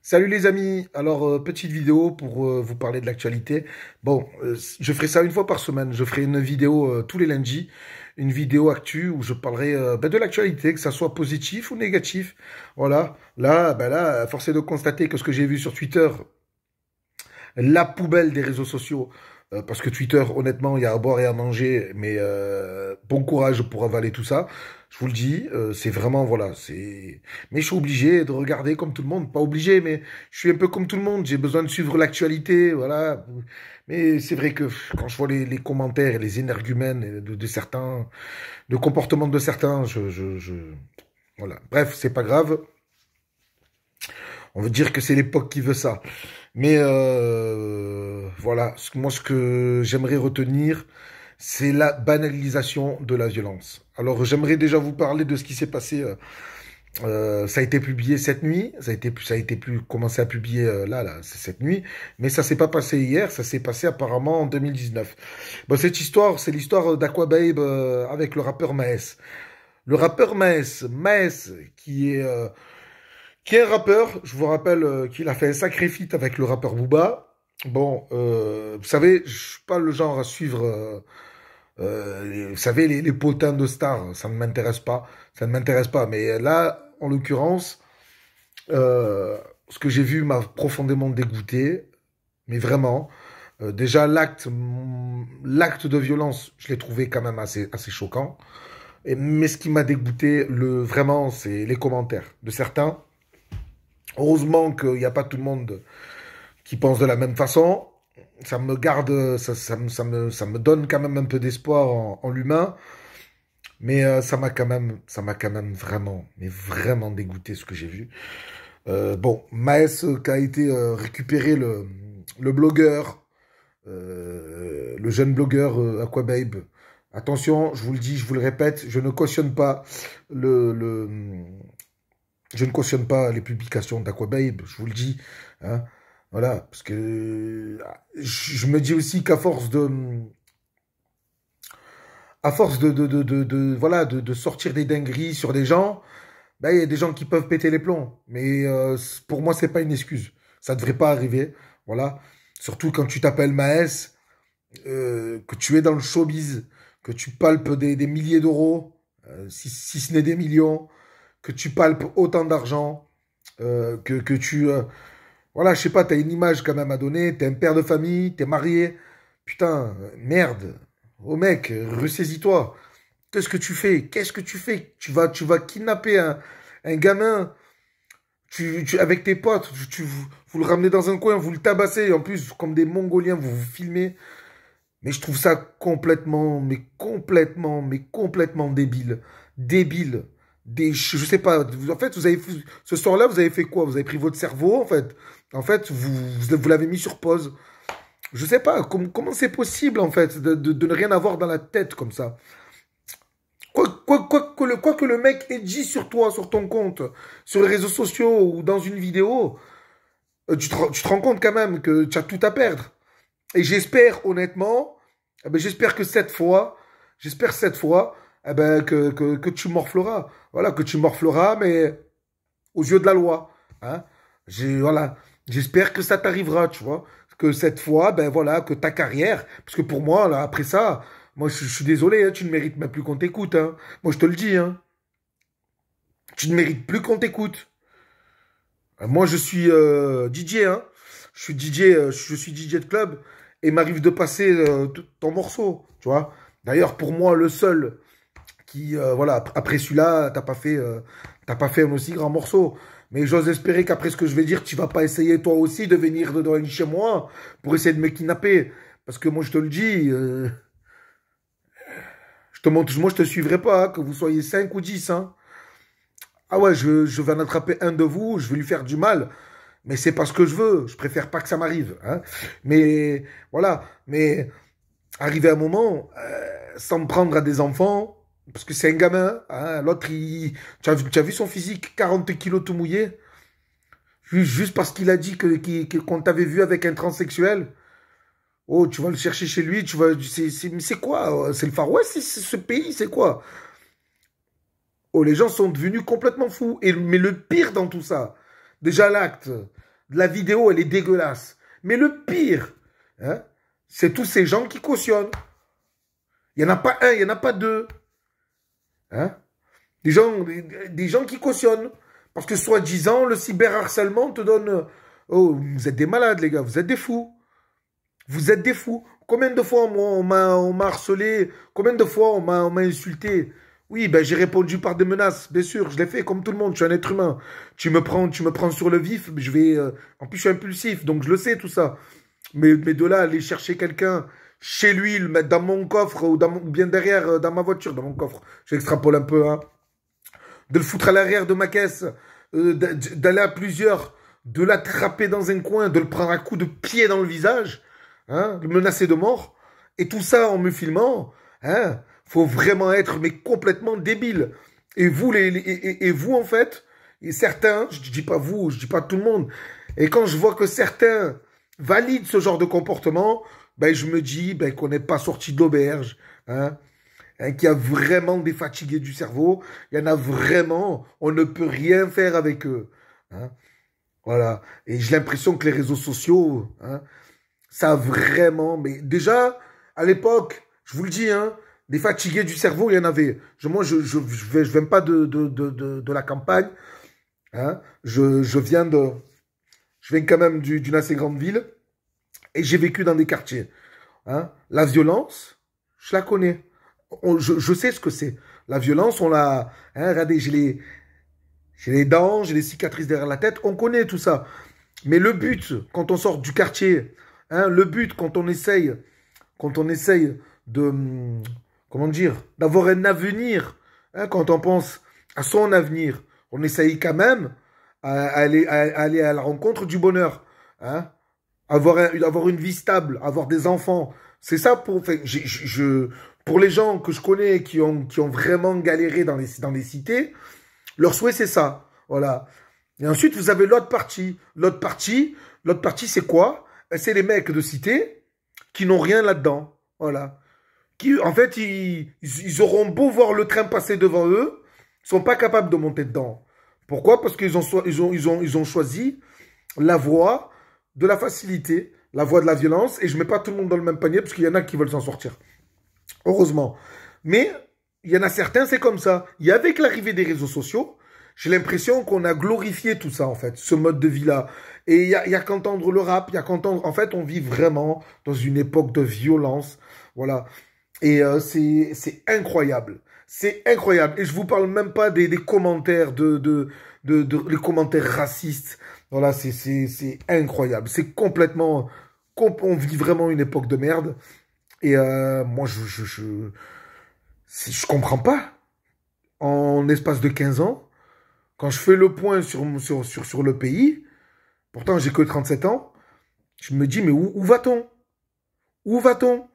Salut les amis, alors petite vidéo pour vous parler de l'actualité. Bon, je ferai ça une fois par semaine, je ferai une vidéo tous les lundis, une vidéo actu où je parlerai de l'actualité, que ça soit positif ou négatif. Voilà, là, force est de constater que ce que j'ai vu sur Twitter, la poubelle des réseaux sociaux, parce que Twitter, honnêtement, il y a à boire et à manger, mais bon courage pour avaler tout ça. Je vous le dis, c'est vraiment, voilà, c'est... Mais je suis obligé de regarder comme tout le monde. Pas obligé, mais je suis un peu comme tout le monde. J'ai besoin de suivre l'actualité, voilà. Mais c'est vrai que quand je vois les commentaires et les énergumènes de certains, le comportement de certains, Voilà. Bref, c'est pas grave. On veut dire que c'est l'époque qui veut ça. Mais voilà, moi ce que j'aimerais retenir, c'est la banalisation de la violence. Alors j'aimerais déjà vous parler de ce qui s'est passé. Ça a été publié cette nuit, ça a été plus commencé à publier là, c'est cette nuit, mais ça s'est pas passé hier, ça s'est passé apparemment en 2019. Bon, cette histoire, c'est l'histoire d'Aquababe avec le rappeur Maes. Le rappeur Maes qui est un rappeur, je vous rappelle qu'il a fait un sacré feat avec le rappeur Booba. Bon, vous savez, je suis pas le genre à suivre, vous savez, les potins de stars, ça ne m'intéresse pas, ça ne m'intéresse pas. Mais là, en l'occurrence, ce que j'ai vu m'a profondément dégoûté, mais vraiment. Déjà, l'acte de violence, je l'ai trouvé quand même assez choquant. Mais ce qui m'a dégoûté, vraiment, c'est les commentaires de certains. Heureusement qu'il n'y a pas tout le monde qui pense de la même façon. Ça me garde, ça me donne quand même un peu d'espoir en l'humain. Mais ça m'a quand même vraiment, mais vraiment dégoûté ce que j'ai vu. Bon, Maes qui a été récupéré le blogueur, le jeune blogueur Aquababe. Attention, je vous le dis, je vous le répète, le, je ne cautionne pas les publications d'Aquababe, je vous le dis. Hein. Voilà, parce que je me dis aussi qu'voilà, de sortir des dingueries sur des gens, ben, il y a des gens qui peuvent péter les plombs. Mais pour moi, c'est pas une excuse. Ça devrait pas arriver. Voilà. Surtout quand tu t'appelles Maes, que tu es dans le showbiz, que tu palpes des milliers d'euros, si ce n'est des millions, que tu palpes autant d'argent, que tu... voilà, je sais pas, t'as une image quand même à donner, t'es un père de famille, t'es marié. Putain, merde. Oh mec, ressaisis-toi. Qu'est-ce que tu fais? Qu'est-ce que tu fais? Tu vas kidnapper un gamin avec tes potes, vous le ramenez dans un coin, vous le tabassez, en plus, comme des Mongoliens, vous vous filmez. Mais je trouve ça complètement débile. Débile. Je sais pas. En fait, ce soir-là, vous avez fait quoi? Vous avez pris votre cerveau, en fait. En fait, vous l'avez mis sur pause. Je sais pas. Comment c'est possible, en fait, de ne rien avoir dans la tête comme ça? Quoi que le mec ait dit sur toi, sur ton compte, sur les réseaux sociaux ou dans une vidéo, tu te rends compte quand même que tu as tout à perdre. Et j'espère, honnêtement, j'espère que cette fois, que tu morfleras. Voilà, que tu morfleras, mais aux yeux de la loi. Hein. Voilà, j'espère que ça t'arrivera, tu vois. Que cette fois, ben voilà, que ta carrière, parce que pour moi, là, après ça, moi, je suis désolé, hein, tu ne mérites même plus qu'on t'écoute. Hein. Moi, je te le dis, hein. Tu ne mérites plus qu'on t'écoute. Moi, je suis DJ, hein. Je suis DJ de club et m'arrive de passer ton morceau, tu vois. D'ailleurs, pour moi, le seul qui, voilà, après celui-là, t'as pas fait un aussi grand morceau. Mais j'ose espérer qu'après ce que je vais dire, tu vas pas essayer toi aussi de venir chez moi pour essayer de me kidnapper. Parce que moi, je te le dis, moi, je te suivrai pas, hein, que vous soyez 5 ou 10, hein. Ah ouais, je vais en attraper un de vous, je vais lui faire du mal. Mais c'est pas ce que je veux. Je préfère pas que ça m'arrive. Hein. Mais voilà. Mais arriver à un moment, sans me prendre à des enfants, parce que c'est un gamin. Hein, l'autre, tu as vu son physique, 40 kilos tout mouillé, juste parce qu'il a dit qu'on t'avait vu avec un transsexuel. Oh, tu vas le chercher chez lui, mais c'est quoi? C'est le Far West, ce pays, c'est quoi? Oh, les gens sont devenus complètement fous. Mais le pire dans tout ça, déjà l'acte. La vidéo, elle est dégueulasse. Mais le pire, hein, c'est tous ces gens qui cautionnent. Il n'y en a pas un, il n'y en a pas deux. Hein? Des gens qui cautionnent. Parce que soi-disant, le cyberharcèlement te donne... Oh, vous êtes des malades, les gars, vous êtes des fous. Vous êtes des fous. Combien de fois on m'a harcelé? Combien de fois on m'a insulté? Oui, ben j'ai répondu par des menaces, bien sûr, je l'ai fait comme tout le monde, je suis un être humain. Tu me prends sur le vif, je vais... en plus, je suis impulsif, donc je le sais, tout ça. Mais de là, aller chercher quelqu'un chez lui, le mettre dans mon coffre ou bien derrière, dans ma voiture, dans mon coffre, j'extrapole un peu, hein. De le foutre à l'arrière de ma caisse, d'aller à plusieurs, de l'attraper dans un coin, de le prendre à coups de pied dans le visage, hein, le menacer de mort, et tout ça en me filmant, hein, faut vraiment être mais complètement débile. Et vous, et vous en fait, et certains, je dis pas vous, je dis pas tout le monde, et quand je vois que certains valident ce genre de comportement, ben je me dis ben, qu'on n'est pas sorti de l'auberge, hein, qu'il y a vraiment des fatigués du cerveau, il y en a vraiment, on ne peut rien faire avec eux. Hein. Voilà. Et j'ai l'impression que les réseaux sociaux, hein, ça a vraiment... Mais déjà, à l'époque, je vous le dis, hein, des fatigués du cerveau, il y en avait. Moi, je viens pas de la campagne. Hein. Je viens quand même d'une assez grande ville. Et j'ai vécu dans des quartiers. Hein. La violence, je la connais. Je sais ce que c'est. La violence, on l'a... Hein, regardez, j'ai les dents, j'ai les cicatrices derrière la tête. On connaît tout ça. Mais le but, quand on sort du quartier, hein, le but, quand on essaye de... Comment dire? D'avoir un avenir, hein, quand on pense à son avenir, on essaye quand même à aller à la rencontre du bonheur. Hein, avoir une vie stable, avoir des enfants. C'est ça pour... Enfin, pour les gens que je connais qui ont vraiment galéré dans les cités, leur souhait, c'est ça. Voilà. Et ensuite, vous avez l'autre partie. L'autre partie, c'est quoi? C'est les mecs de cité qui n'ont rien là-dedans. Voilà. Qui, en fait, ils auront beau voir le train passer devant eux, ils sont pas capables de monter dedans. Pourquoi? Parce qu'ils ont choisi la voie de la facilité, la voie de la violence, et je mets pas tout le monde dans le même panier, parce qu'il y en a qui veulent s'en sortir. Heureusement. Mais il y en a certains, c'est comme ça. Et avec l'arrivée des réseaux sociaux, j'ai l'impression qu'on a glorifié tout ça, en fait, ce mode de vie-là. Et il y a qu'à entendre le rap, il y a qu'à entendre... En fait, on vit vraiment dans une époque de violence. Voilà. Et c'est incroyable. C'est incroyable. Et je vous parle même pas des commentaires les commentaires racistes. Voilà, c'est incroyable. C'est complètement... On vit vraiment une époque de merde. Et moi, je comprends pas. En espace de 15 ans, quand je fais le point sur le pays, pourtant j'ai que 37 ans, je me dis, mais où va-t-on? Où va-t-on?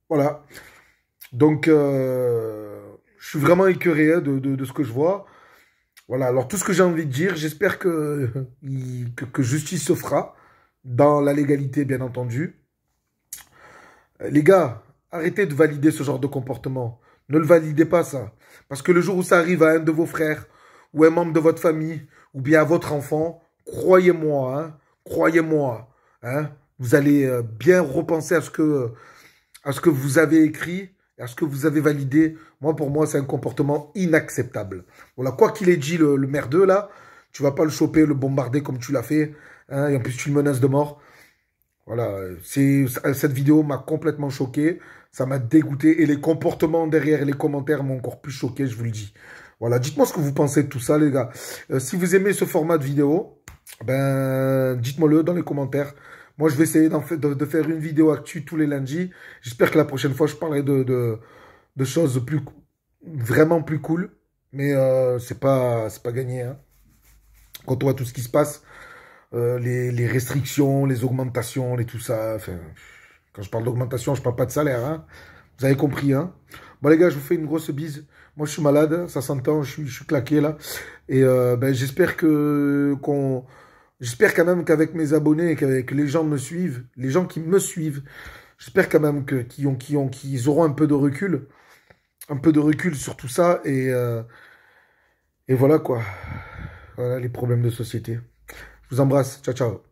Voilà. Donc, je suis vraiment écœuré, hein, de ce que je vois. Voilà, alors tout ce que j'ai envie de dire, j'espère que justice se fera, dans la légalité, bien entendu. Les gars, arrêtez de valider ce genre de comportement. Ne le validez pas, ça. Parce que le jour où ça arrive à un de vos frères, ou un membre de votre famille, ou bien à votre enfant, croyez-moi, hein, vous allez bien repenser à ce que vous avez écrit, à ce que vous avez validé. Moi, pour moi, c'est un comportement inacceptable. Voilà, quoi qu'il ait dit le merdeux, là, tu vas pas le choper, le bombarder comme tu l'as fait, hein, et en plus, tu le menaces de mort. Voilà, cette vidéo m'a complètement choqué, ça m'a dégoûté, et les comportements derrière les commentaires m'ont encore plus choqué, je vous le dis. Voilà, dites-moi ce que vous pensez de tout ça, les gars. Si vous aimez ce format de vidéo, ben, dites-moi-le dans les commentaires. Moi, je vais essayer de faire une vidéo actu tous les lundis. J'espère que la prochaine fois, je parlerai de choses vraiment plus cool. Mais c'est pas gagné, hein. Quand on voit tout ce qui se passe, les restrictions, les augmentations, tout ça. Enfin, quand je parle d'augmentation, je parle pas de salaire, hein. Vous avez compris, hein. Bon, les gars, je vous fais une grosse bise. Moi, je suis malade, ça s'entend, je suis claqué, là. Et ben, j'espère j'espère quand même qu'avec mes abonnés et qu'avec les gens me suivent, les gens qui me suivent, j'espère quand même qu'ils auront un peu de recul sur tout ça. Et voilà, quoi. Voilà les problèmes de société. Je Je vous embrasse. Ciao, ciao.